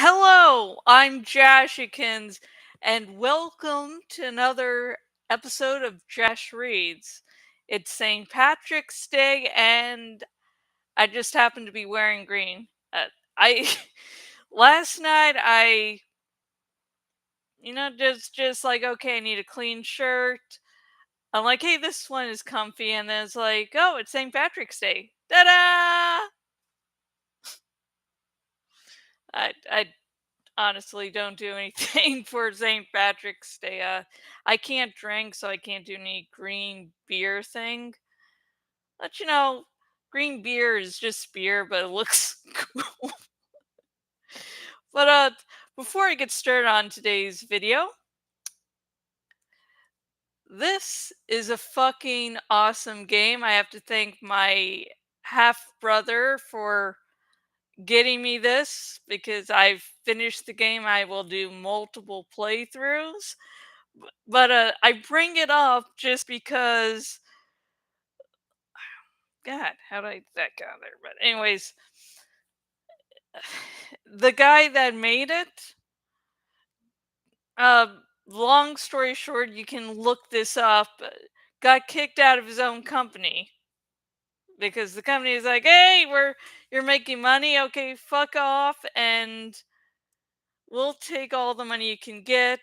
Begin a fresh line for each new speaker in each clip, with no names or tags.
Hello, I'm Jashikins, and welcome to another episode of Jash Reads. It's St. Patrick's Day, and I just happen to be wearing green. I last night just like okay, I need a clean shirt. I'm like, hey, this one is comfy, and then it's like, oh, it's St. Patrick's Day. Ta-da! I honestly don't do anything for St. Patrick's Day. I can't drink, so I can't do any green beer thing. But green beer is just beer, but it looks cool. But before I get started on today's video, this is a fucking awesome game. I have to thank my half brother for getting me this because I've finished the game. I will do multiple playthroughs. But I bring it up just because, God, how did that get out there? But anyways, the guy that made it, uh, long story short, you can look this up. Got kicked out of his own company because the company is like, "Hey, you're making money. Okay, fuck off, and we'll take all the money you can get,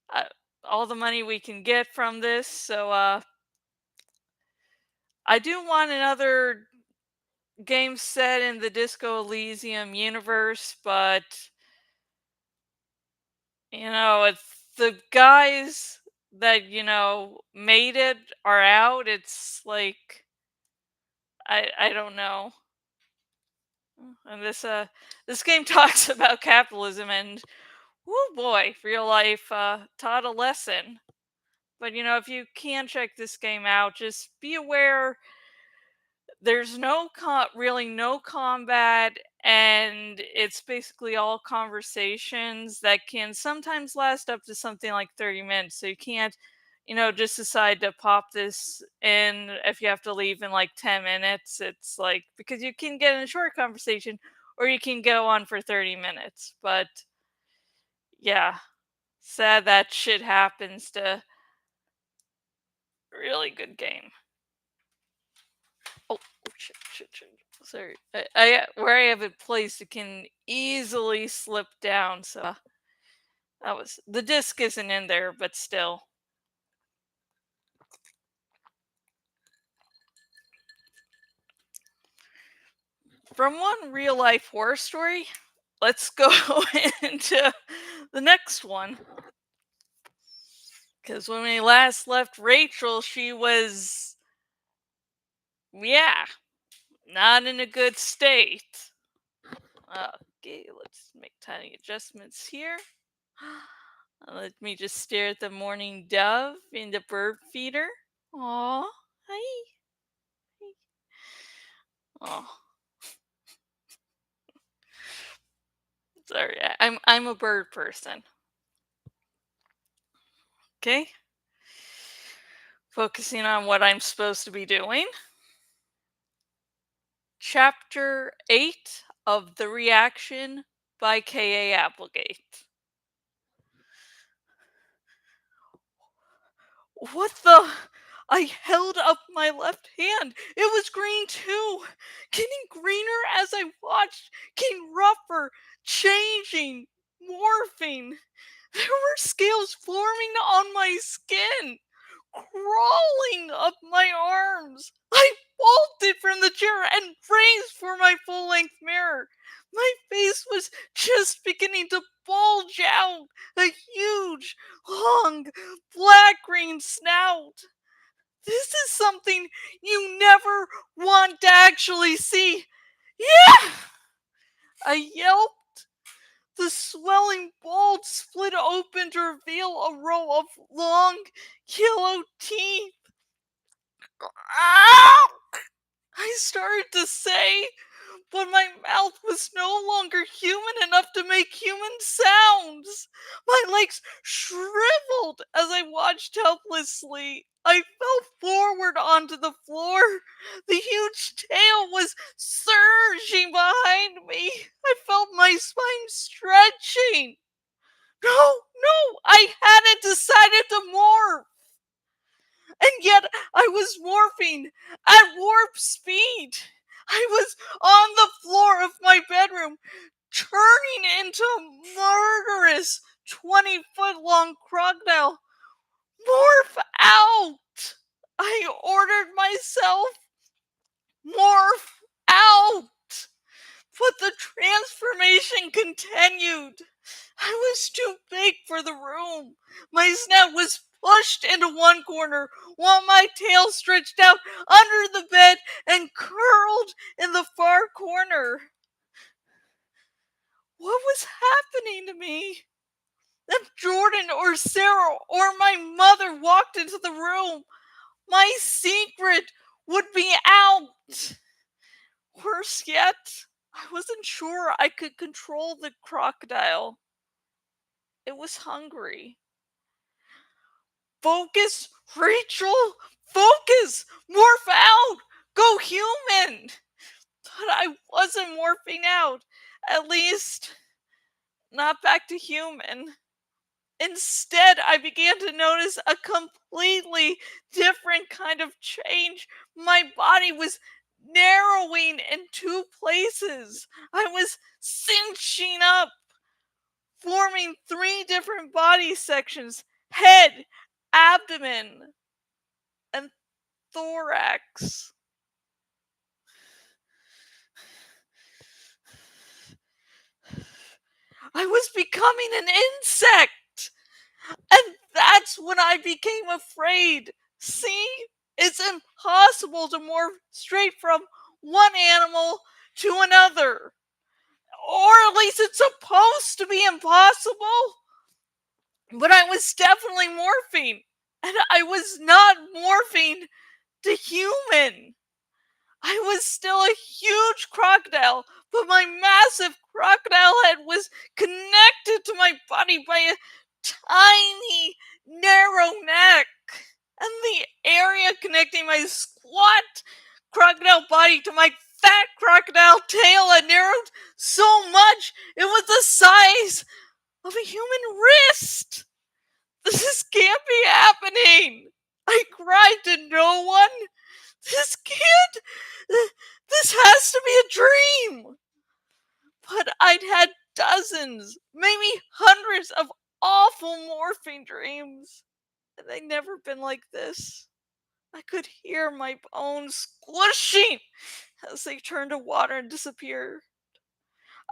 uh, all the money we can get from this." So, I do want another game set in the Disco Elysium universe, but if the guys that made it are out, it's like I don't know. And this game talks about capitalism, and oh boy, real life taught a lesson. But if you can check this game out, just be aware there's really no combat, and it's basically all conversations that can sometimes last up to something like 30 minutes, so you can't just decide to pop this in if you have to leave in like 10 minutes. It's like because you can get in a short conversation or you can go on for 30 minutes. But yeah, sad that shit happens to really good game. Oh, shit. Sorry. Where I have it placed, it can easily slip down. So that was the disc isn't in there, but still. From one real life horror story, let's go into the next one. Because when we last left Rachel, she was, yeah, not in a good state. Okay, let's make tiny adjustments here. Let me just stare at the mourning dove in the bird feeder. Aw, hi. Oh, sorry. I'm a bird person. Okay, focusing on what I'm supposed to be doing. Chapter 8 of The Reaction by K.A. Applegate. What the? I held up my left hand. It was green too. Getting greener as I watched, getting rougher, changing, morphing. There were scales forming on my skin, crawling up my arms. I bolted from the chair and raced for my full length mirror. My face was just beginning to bulge out, a huge, long, black green snout. This is something you never want to actually see. Yeah! I yelped. The swelling bulge split open to reveal a row of long, yellow teeth. Ow! I started to say, but my mouth was no longer human enough to make human sounds. My legs shriveled as I watched helplessly. I fell forward onto the floor. The huge tail was surging behind me. I felt my spine stretching. No, no, I hadn't decided to morph. And yet I was morphing at warp speed. I was on the floor of my bedroom, turning into a murderous 20-foot long crocodile. Morph out! I ordered myself, morph out! But the transformation continued. I was too big for the room. My snout was pushed into one corner while my tail stretched out under the bed and curled in the far corner. What was happening to me? If Jordan or Sarah or my mother walked into the room, my secret would be out. Worse yet, I wasn't sure I could control the crocodile. It was hungry. Focus, Rachel! Focus! Morph out! Go human! But I wasn't morphing out. At least, not back to human. Instead, I began to notice a completely different kind of change. My body was narrowing in two places. I was cinching up, forming three different body sections: head, abdomen, and thorax. I was becoming an insect. And that's when I became afraid. See, it's impossible to morph straight from one animal to another. Or at least it's supposed to be impossible. But I was definitely morphing. And I was not morphing to human. I was still a huge crocodile, but my massive crocodile head was connected to my body by a tiny, narrow neck. And the area connecting my squat crocodile body to my fat crocodile tail had narrowed so much it was the size of a human wrist. This can't be happening. I cried to no one. This can't. This has to be a dream. But I'd had dozens, maybe hundreds of awful morphing dreams. And they'd never been like this. I could hear my bones squishing as they turned to water and disappeared.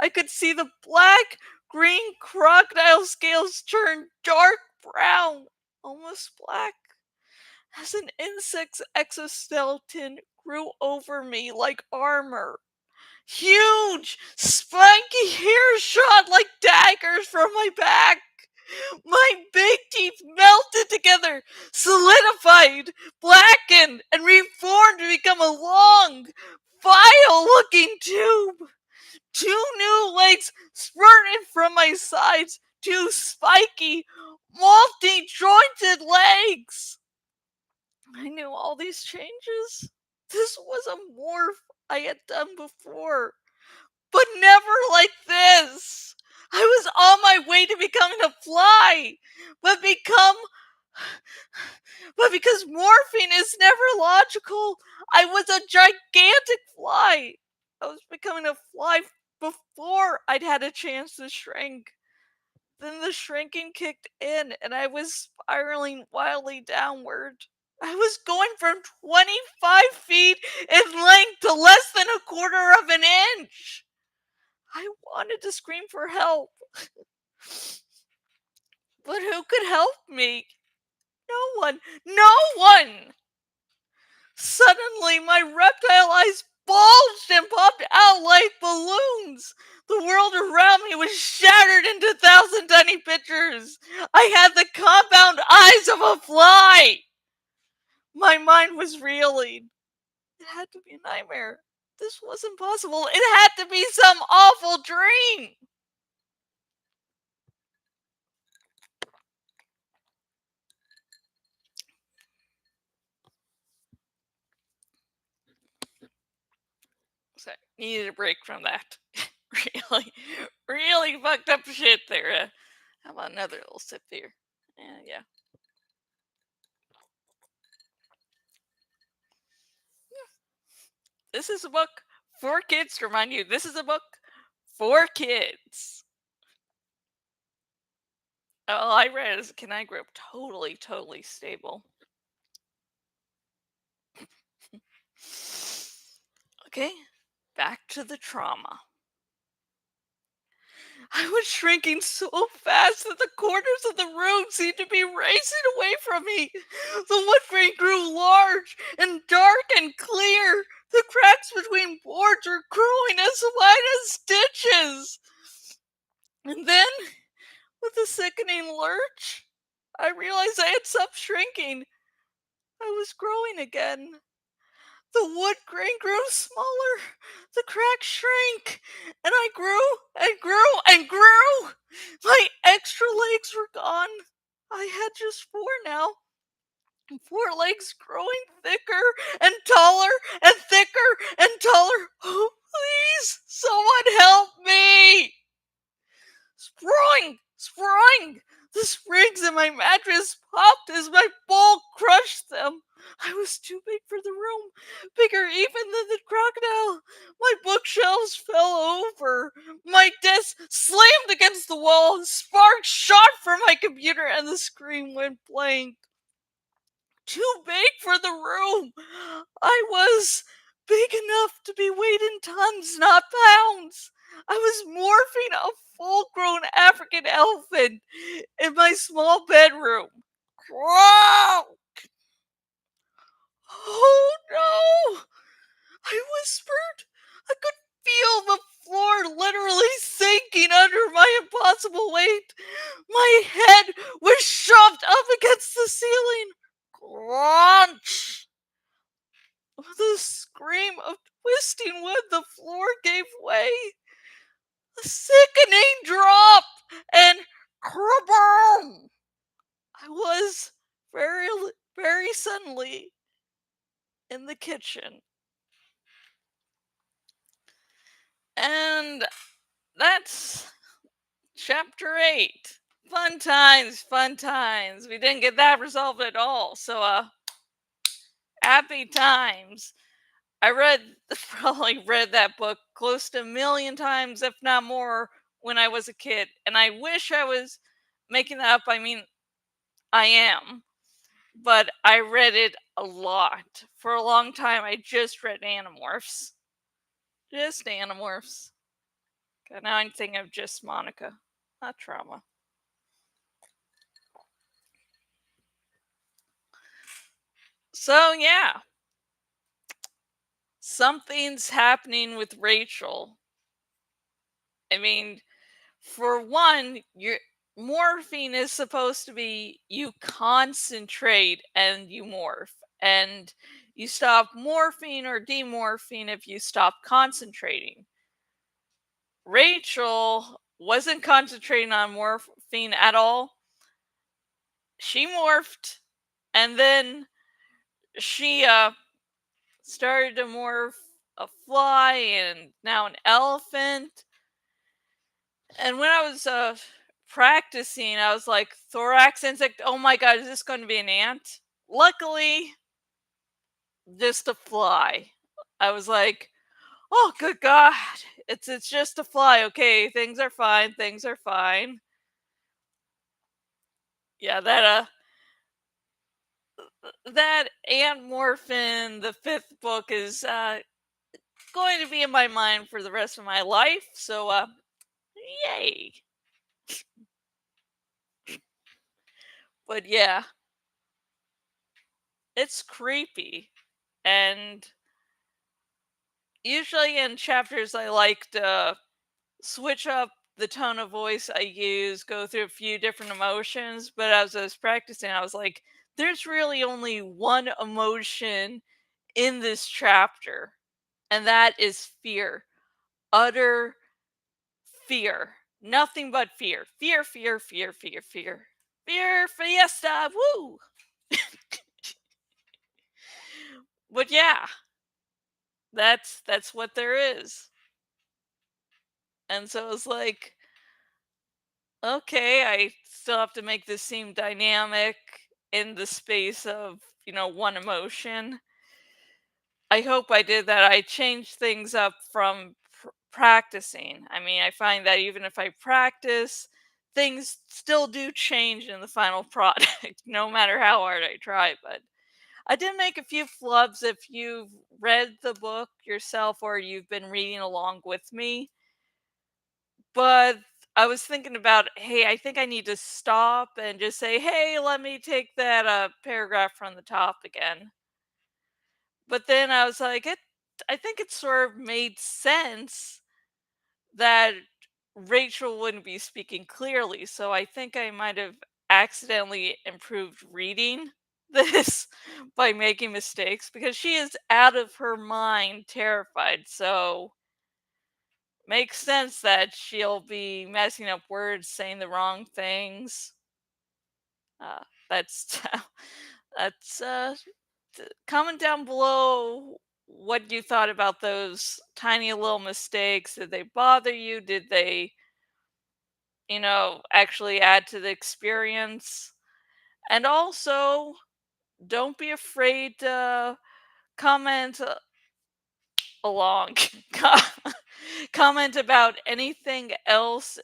I could see the black green crocodile scales turn dark brown, almost black, as an insect's exoskeleton grew over me like armor. Huge, spiky hair shot like daggers from my back. My big teeth melted together, solidified, blackened, and reformed to become a long, vile-looking tube. Two new legs spurted from my sides, two spiky, multi-jointed legs. I knew all these changes. This was a morph I had done before, but never like this. I was on my way to becoming a fly, but because morphing is never logical, I was a gigantic fly. I was becoming a fly before I'd had a chance to shrink. Then the shrinking kicked in, and I was spiraling wildly downward. I was going from 25 feet in length to less than a quarter of an inch. I wanted to scream for help. But who could help me? No one. No one! Suddenly, my reptile eyes bulged and popped out like balloons. The world around me was shattered into 1,000 tiny pictures. I had the compound eyes of a fly. My mind was reeling. It had to be a nightmare. This wasn't possible. It had to be some awful dream. So needed a break from that. really, really fucked up shit there. How about another little sip here? Yeah. This is a book for kids. To remind you, this is a book for kids. All I read as a kid, I grew up totally, totally stable. Okay, back to the trauma. I was shrinking so fast that the corners of the room seemed to be racing away from me. The wood grain grew large and dark and clear. The cracks between boards were growing as wide as stitches. And then, with a sickening lurch, I realized I had stopped shrinking. I was growing again. The wood grain grew smaller, the cracks shrank, and I grew and grew and grew. My extra legs were gone. I had just four now. Four legs growing thicker and taller and thicker and taller. Oh, please, someone help me! Sprawling! Sprawling! The springs in my mattress popped as my ball crushed them. I was too big for the room, bigger even than the crocodile. My bookshelves fell over. My desk slammed against the wall, and sparks shot from my computer, and the screen went blank. Too big for the room. I was big enough to be weighed in tons, not pounds. I was morphing a full grown African elephant in my small bedroom. Whoa! Oh no! I whispered. I could feel the floor literally sinking under my impossible weight. My head was shoved up against the ceiling. Crunch! With a scream of twisting wood, the floor gave way. A sickening drop, and kaboom! I was very, very suddenly in the kitchen. And that's chapter 8. Fun times, fun times. We didn't get that resolved at all. So, happy times. I probably read that book close to a million times, if not more, when I was a kid. And I wish I was making that up. I mean, I am. But I read it a lot. For a long time, I just read Animorphs. Just Animorphs. Okay, now I'm thinking of just Monica, not trauma. So, yeah. Something's happening with Rachel. I mean, for one, your morphing is supposed to be you concentrate and you morph. And you stop morphing or demorphing if you stop concentrating. Rachel wasn't concentrating on morphing at all. She morphed and then she started to morph a fly and now an elephant. And when I was practicing, I was like, thorax insect, oh my god, is this going to be an ant? Luckily, just a fly. I was like, oh good god, it's just a fly. Okay, things are fine, things are fine. Yeah, that ant morphin, the fifth book, is going to be in my mind for the rest of my life. So yay. But yeah, it's creepy. And usually in chapters, I like to switch up the tone of voice I use, go through a few different emotions. But as I was practicing, I was like, there's really only one emotion in this chapter, and that is fear. Utter fear. Nothing but fear. Fear, fear, fear, fear, fear. Fear fiesta. Woo! But yeah, that's what there is. And so it's like, okay, I still have to make this seem dynamic in the space of, one emotion. I hope I did that. I changed things up from practicing. I mean, I find that even if I practice, things still do change in the final product, no matter how hard I try. But I did make a few flubs. If you've read the book yourself or you've been reading along with me, but I was thinking about, hey, I think I need to stop and just say, hey, let me take that paragraph from the top again. But then I was like, I think it sort of made sense that Rachel wouldn't be speaking clearly. So I think I might have accidentally improved reading this by making mistakes because she is out of her mind terrified. So makes sense that she'll be messing up words, saying the wrong things. Uh, that's that's comment down below what you thought about those tiny little mistakes. Did they bother you? Did they, actually add to the experience? And also, don't be afraid to comment along. Comment about anything else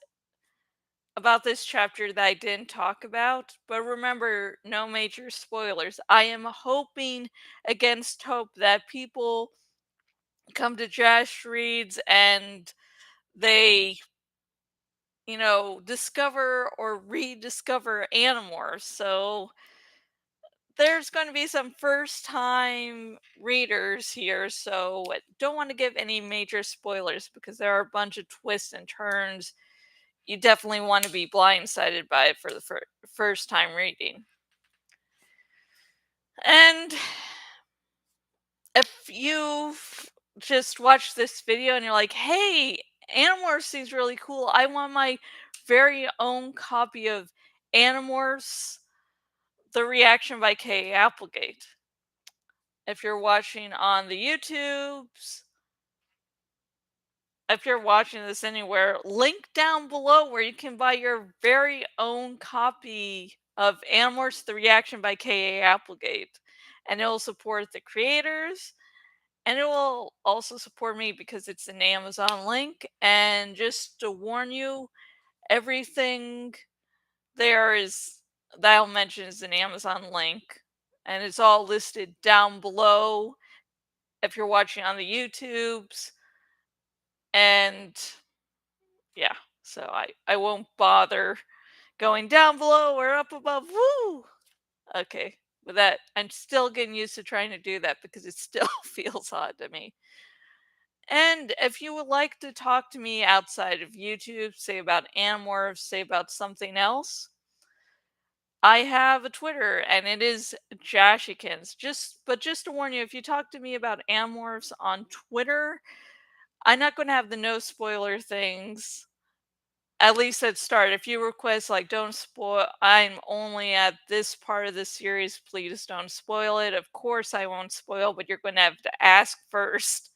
about this chapter that I didn't talk about, but remember, no major spoilers. I am hoping against hope that people come to Jash Reads and they, discover or rediscover Animorphs. So there's going to be some first time readers here, so don't want to give any major spoilers because there are a bunch of twists and turns you definitely want to be blindsided by it for the first time reading. And if you've just watched this video and you're like, hey, Animorphs seems really cool, I want my very own copy of Animorphs, The Reaction by K. Applegate. If you're watching on the YouTubes, if you're watching this anywhere, link down below where you can buy your very own copy of Animorphs The Reaction by K.A. Applegate. And it will support the creators, and it will also support me because it's an Amazon link. And just to warn you, everything there is that I'll mention is an Amazon link. And it's all listed down below if you're watching on the YouTubes. And yeah, so I won't bother going down below or up above. Woo! Okay, with that, I'm still getting used to trying to do that because it still feels odd to me. And if you would like to talk to me outside of YouTube, say about Animorphs, say about something else, I have a Twitter and it is Jashikins. Just to warn you, if you talk to me about Animorphs on Twitter, I'm not going to have the no spoiler things. At least at start, if you request like don't spoil, I'm only at this part of the series, please don't spoil it. Of course I won't spoil, but you're going to have to ask first.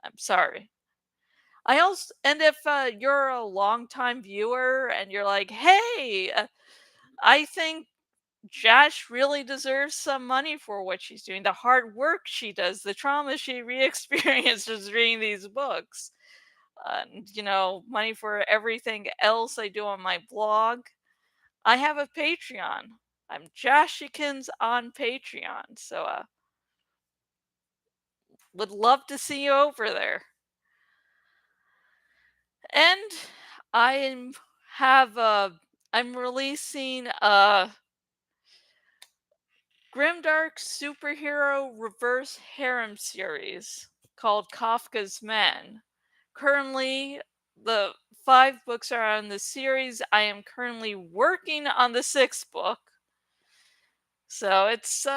I'm sorry. I also, and if you're a longtime viewer and you're like, hey, I think Jash really deserves some money for what she's doing, the hard work she does, the trauma she re-experiences reading these books, and money for everything else I do on my blog. I have a Patreon. I'm Jashikins on Patreon, so would love to see you over there. And I have I'm releasing a grimdark superhero reverse harem series called Kafka's Men. Currently, the 5 books are in the series. I am currently working on the 6th book. So it's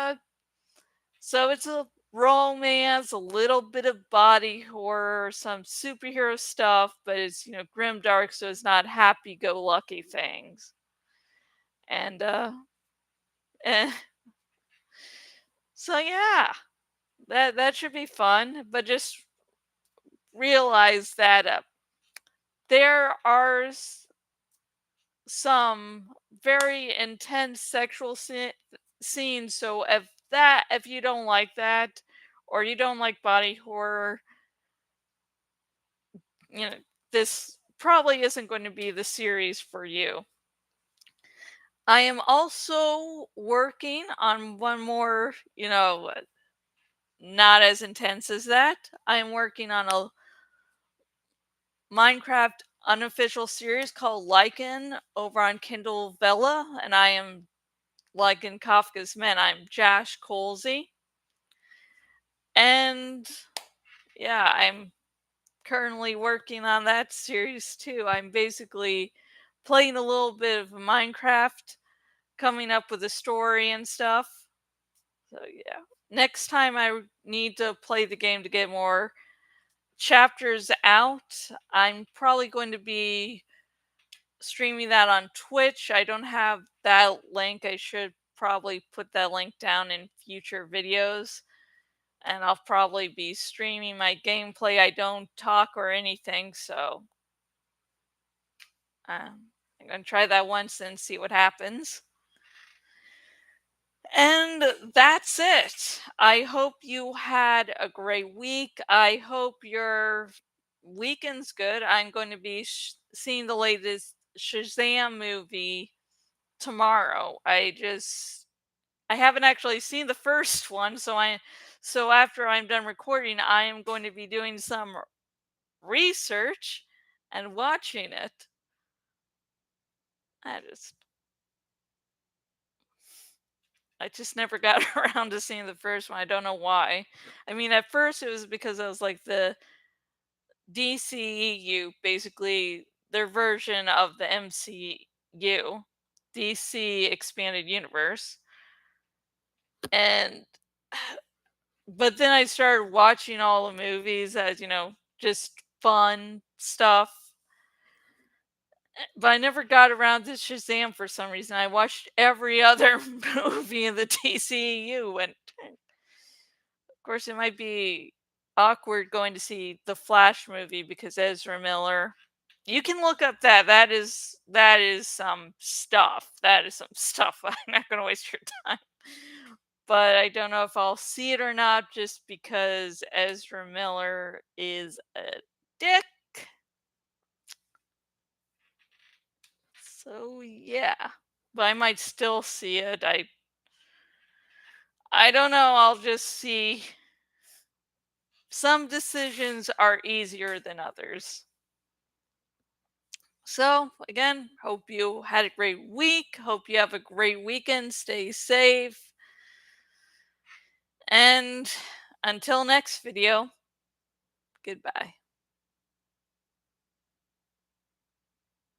romance, a little bit of body horror, some superhero stuff, but it's, grim dark, so it's not happy go lucky things. And eh, so yeah, that should be fun, but just realize that there are some very intense sexual scenes, so if you don't like that or you don't like body horror, you know, this probably isn't going to be the series for you. I am also working on one more, not as intense as that. I am working on a Minecraft unofficial series called Lycan over on Kindle Vella, and I am like in Kafka's Men. I'm Jash Colsey, and yeah, I'm currently working on that series too. I'm basically playing a little bit of Minecraft, coming up with a story and stuff. So yeah. Next time I need to play the game to get more chapters out, I'm probably going to be streaming that on Twitch. I don't have that link. I should probably put that link down in future videos. And I'll probably be streaming my gameplay. I don't talk or anything, so I'm gonna try that once and see what happens. And that's it. I hope you had a great week. I hope your weekend's good. I'm going to be seeing the latest Shazam movie tomorrow. I haven't actually seen the first one, so after I'm done recording, I am going to be doing some research and watching it. I just I just never got around to seeing the first one. I don't know why. I mean, at first it was because I was like the DCEU, basically their version of the MCU, DC Expanded Universe. And but then I started watching all the movies as, just fun stuff. But I never got around to Shazam for some reason. I watched every other movie in the DCEU, and of course, it might be awkward going to see the Flash movie because Ezra Miller. You can look up that. That is some stuff. That is some stuff. I'm not going to waste your time. But I don't know if I'll see it or not just because Ezra Miller is a dick. So yeah. But I might still see it. I don't know. I'll just see. Some decisions are easier than others. So, again, hope you had a great week. Hope you have a great weekend. Stay safe. And until next video, goodbye.